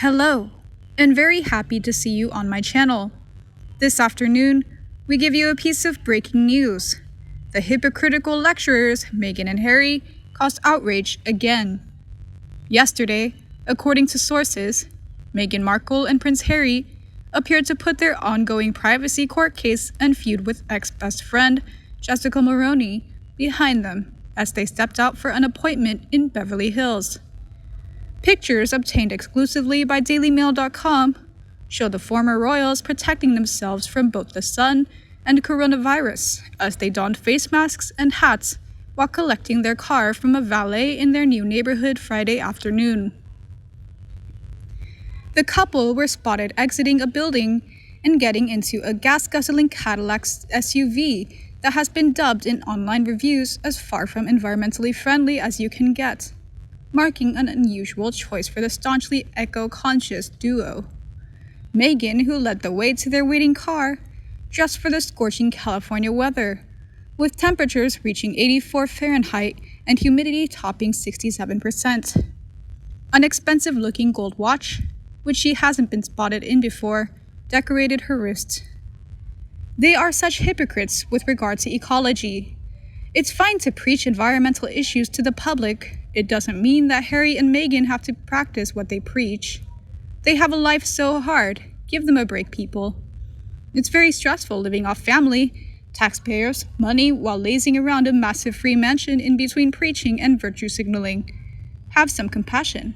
Hello, and very happy to see you on my channel. This afternoon, we give you a piece of breaking news. The hypocritical lecturers, Meghan and Harry, caused outrage again. Yesterday, according to sources, Meghan Markle and Prince Harry appeared to put their ongoing privacy court case and feud with ex-best friend, Jessica Maroney, behind them as they stepped out for an appointment in Beverly Hills. Pictures obtained exclusively by DailyMail.com show the former royals protecting themselves from both the sun and coronavirus as they donned face masks and hats while collecting their car from a valet in their new neighborhood Friday afternoon. The couple were spotted exiting a building and getting into a gas-guzzling Cadillac SUV that has been dubbed in online reviews as far from environmentally friendly as you can get, marking an unusual choice for the staunchly eco-conscious duo. Meghan, who led the way to their waiting car, dressed for the scorching California weather, with temperatures reaching 84 Fahrenheit and humidity topping 67%. An expensive-looking gold watch, which she hasn't been spotted in before, decorated her wrist. They are such hypocrites with regard to ecology. It's fine to preach environmental issues to the public. It doesn't mean that Harry and Meghan have to practice what they preach. They have a life so hard. Give them a break, people. It's very stressful living off family, taxpayers' money while lazing around a massive free mansion in between preaching and virtue signaling. Have some compassion.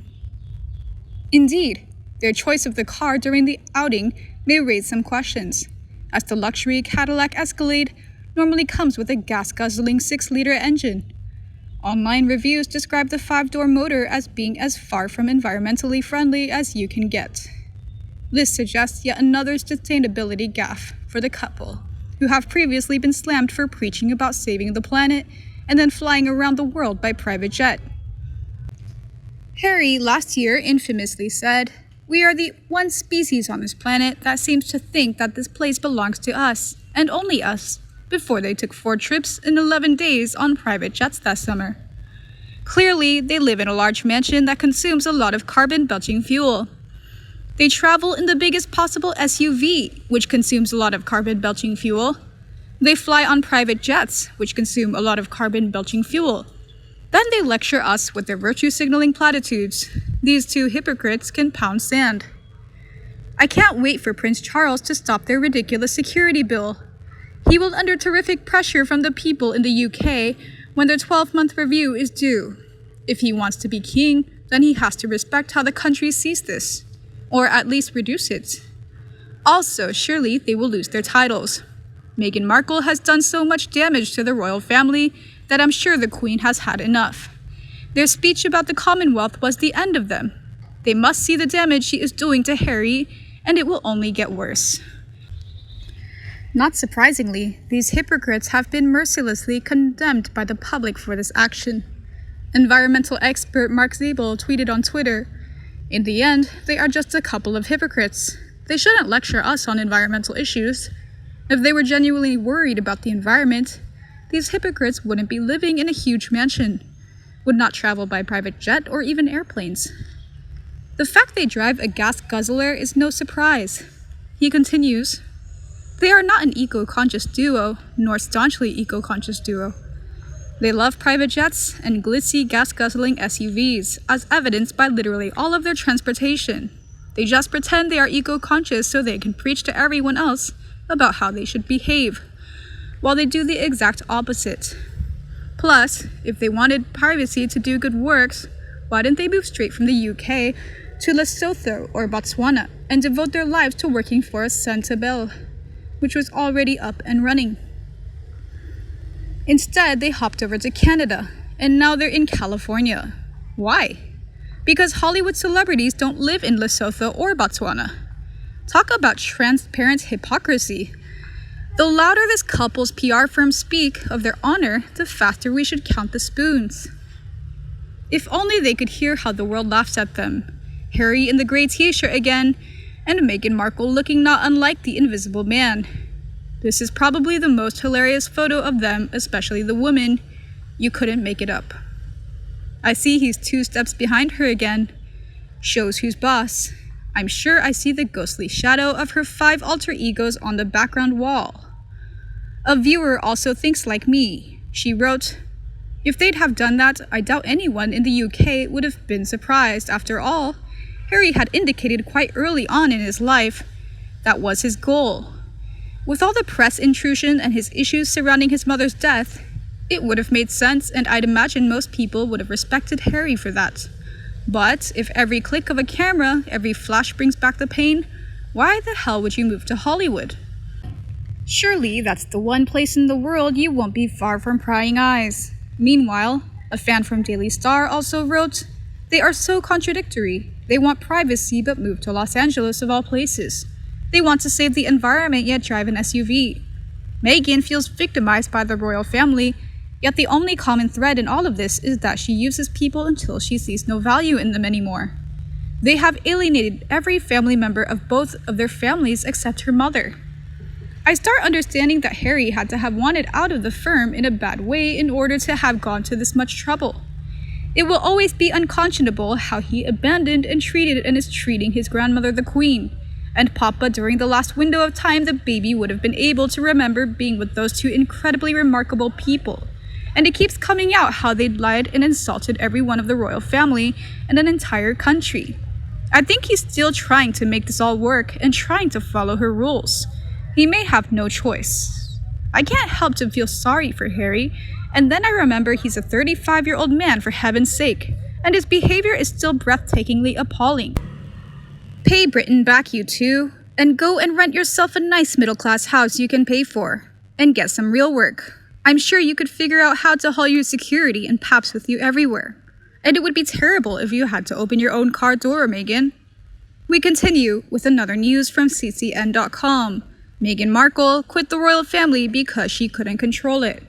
Indeed, their choice of the car during the outing may raise some questions, as the luxury Cadillac Escalade normally comes with a gas-guzzling 6-liter engine. Online reviews describe the 5-door motor as being as far from environmentally friendly as you can get. This suggests yet another sustainability gaffe for the couple, who have previously been slammed for preaching about saving the planet and then flying around the world by private jet. Harry last year infamously said, "We are the one species on this planet that seems to think that this place belongs to us, and only us," before they took 4 trips in 11 days on private jets that summer. Clearly, they live in a large mansion that consumes a lot of carbon-belching fuel. They travel in the biggest possible SUV, which consumes a lot of carbon-belching fuel. They fly on private jets, which consume a lot of carbon-belching fuel. Then they lecture us with their virtue-signaling platitudes. These two hypocrites can pound sand. I can't wait for Prince Charles to stop their ridiculous security bill. He will under terrific pressure from the people in the UK when their 12-month review is due. If he wants to be king, then he has to respect how the country sees this, or at least reduce it. Also, surely they will lose their titles. Meghan Markle has done so much damage to the royal family that I'm sure the Queen has had enough. Their speech about the Commonwealth was the end of them. They must see the damage she is doing to Harry, and it will only get worse. Not surprisingly, these hypocrites have been mercilessly condemned by the public for this action. Environmental expert Mark Zabel tweeted on Twitter, "In the end, they are just a couple of hypocrites. They shouldn't lecture us on environmental issues. If they were genuinely worried about the environment, these hypocrites wouldn't be living in a huge mansion, would not travel by private jet or even airplanes. The fact they drive a gas guzzler is no surprise." He continues, "They are not an eco-conscious duo, nor staunchly eco-conscious duo. They love private jets and glitzy gas-guzzling SUVs, as evidenced by literally all of their transportation. They just pretend they are eco-conscious so they can preach to everyone else about how they should behave, while they do the exact opposite. Plus, if they wanted privacy to do good works, why didn't they move straight from the UK to Lesotho or Botswana and devote their lives to working for Santabel, which was already up and running? Instead, they hopped over to Canada, and now they're in California. Why? Because Hollywood celebrities don't live in Lesotho or Botswana. Talk about transparent hypocrisy. The louder this couple's PR firms speak of their honor, the faster we should count the spoons. If only they could hear how the world laughs at them. Harry in the grey t-shirt again, and Meghan Markle looking not unlike the Invisible Man. This is probably the most hilarious photo of them, especially the woman. You couldn't make it up. I see he's 2 steps behind her again. Shows who's boss. I'm sure I see the ghostly shadow of her 5 alter egos on the background wall. A viewer also thinks like me. She wrote, "If they'd have done that, I doubt anyone in the UK would have been surprised. After all, Harry had indicated quite early on in his life that was his goal. With all the press intrusion and his issues surrounding his mother's death, it would have made sense, and I'd imagine most people would have respected Harry for that. But if every click of a camera, every flash brings back the pain, why the hell would you move to Hollywood? Surely that's the one place in the world you won't be far from prying eyes." Meanwhile, a fan from Daily Star also wrote, "They are so contradictory. They want privacy but move to Los Angeles of all places. They want to save the environment yet drive an SUV. Meghan feels victimized by the royal family, yet the only common thread in all of this is that she uses people until she sees no value in them anymore. They have alienated every family member of both of their families except her mother. I start understanding that Harry had to have wanted out of the firm in a bad way in order to have gone to this much trouble. It will always be unconscionable how he abandoned and treated and is treating his grandmother, the Queen. And Papa, during the last window of time the baby would have been able to remember being with those 2 incredibly remarkable people. And it keeps coming out how they'd lied and insulted every one of the royal family and an entire country. I think he's still trying to make this all work and trying to follow her rules. He may have no choice. I can't help to feel sorry for Harry, and then I remember he's a 35-year-old man, for heaven's sake, and his behavior is still breathtakingly appalling. Pay Britain back, you two, and go and rent yourself a nice middle-class house you can pay for, and get some real work. I'm sure you could figure out how to haul your security and paps with you everywhere. And it would be terrible if you had to open your own car door, Meghan." We continue with another news from ccn.com. Meghan Markle quit the royal family because she couldn't control it.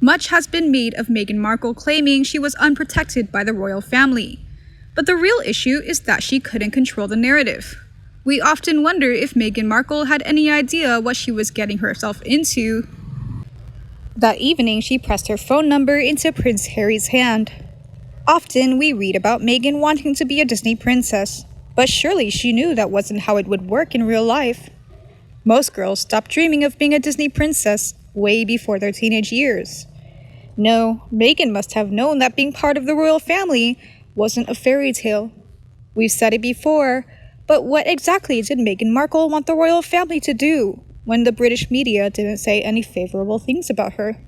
Much has been made of Meghan Markle claiming she was unprotected by the royal family. But the real issue is that she couldn't control the narrative. We often wonder if Meghan Markle had any idea what she was getting herself into. That evening, she pressed her phone number into Prince Harry's hand. Often we read about Meghan wanting to be a Disney princess, but surely she knew that wasn't how it would work in real life. Most girls stop dreaming of being a Disney princess way before their teenage years. No, Meghan must have known that being part of the royal family wasn't a fairy tale. We've said it before, but what exactly did Meghan Markle want the royal family to do when the British media didn't say any favorable things about her?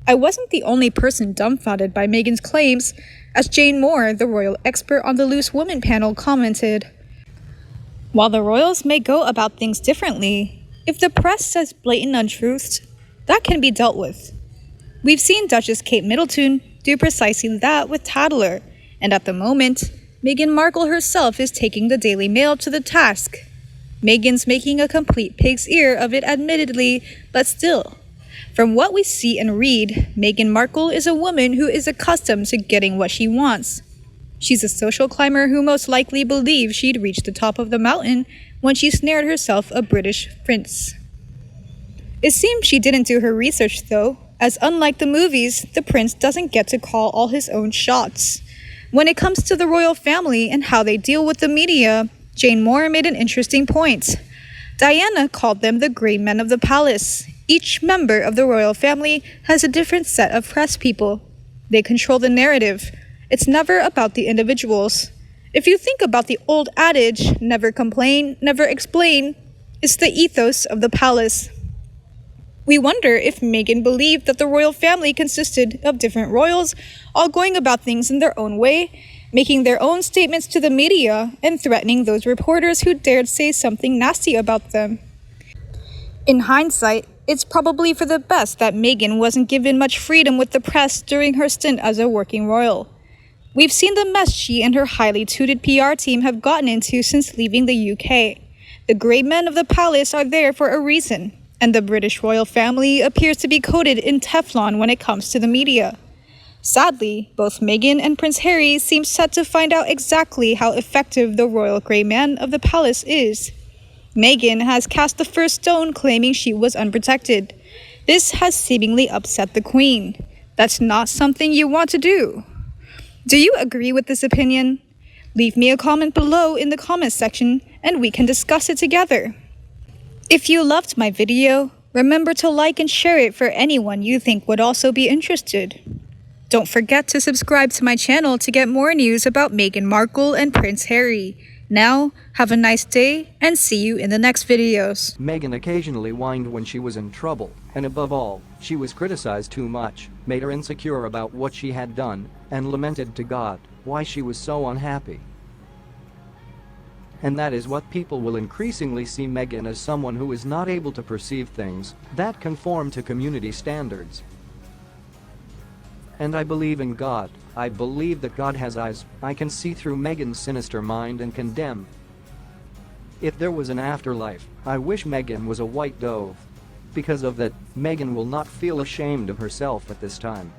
I wasn't the only person dumbfounded by Meghan's claims, as Jane Moore, the royal expert on the Loose Woman panel, commented, "While the royals may go about things differently, if the press says blatant untruths, that can be dealt with. We've seen Duchess Kate Middleton do precisely that with Tatler, and at the moment, Meghan Markle herself is taking the Daily Mail to the task. Meghan's making a complete pig's ear of it, admittedly, but still. From what we see and read, Meghan Markle is a woman who is accustomed to getting what she wants. She's a social climber who most likely believed she'd reach the top of the mountain when she snared herself a British prince. It seems she didn't do her research though, as unlike the movies, the prince doesn't get to call all his own shots. When it comes to the royal family and how they deal with the media, Jane Moore made an interesting point. Diana called them the grey men of the palace. Each member of the royal family has a different set of press people. They control the narrative. It's never about the individuals. If you think about the old adage, never complain, never explain, it's the ethos of the palace. We wonder if Meghan believed that the royal family consisted of different royals, all going about things in their own way, making their own statements to the media, and threatening those reporters who dared say something nasty about them. In hindsight, it's probably for the best that Meghan wasn't given much freedom with the press during her stint as a working royal. We've seen the mess she and her highly tutored PR team have gotten into since leaving the UK. The grey men of the palace are there for a reason, and the British royal family appears to be coated in Teflon when it comes to the media. Sadly, both Meghan and Prince Harry seem set to find out exactly how effective the royal grey man of the palace is. Meghan has cast the first stone claiming she was unprotected. This has seemingly upset the Queen. That's not something you want to do. Do you agree with this opinion? Leave me a comment below in the comment section and we can discuss it together. If you loved my video, remember to like and share it for anyone you think would also be interested. Don't forget to subscribe to my channel to get more news about Meghan Markle and Prince Harry. Now, have a nice day and see you in the next videos. Meghan occasionally whined when she was in trouble, and above all, she was criticized too much, made her insecure about what she had done, and lamented to God why she was so unhappy. And that is what people will increasingly see Meghan as, someone who is not able to perceive things that conform to community standards. And I believe in God. I believe that God has eyes. I can see through Meghan's sinister mind and condemn. If there was an afterlife, I wish Meghan was a white dove. Because of that, Meghan will not feel ashamed of herself at this time.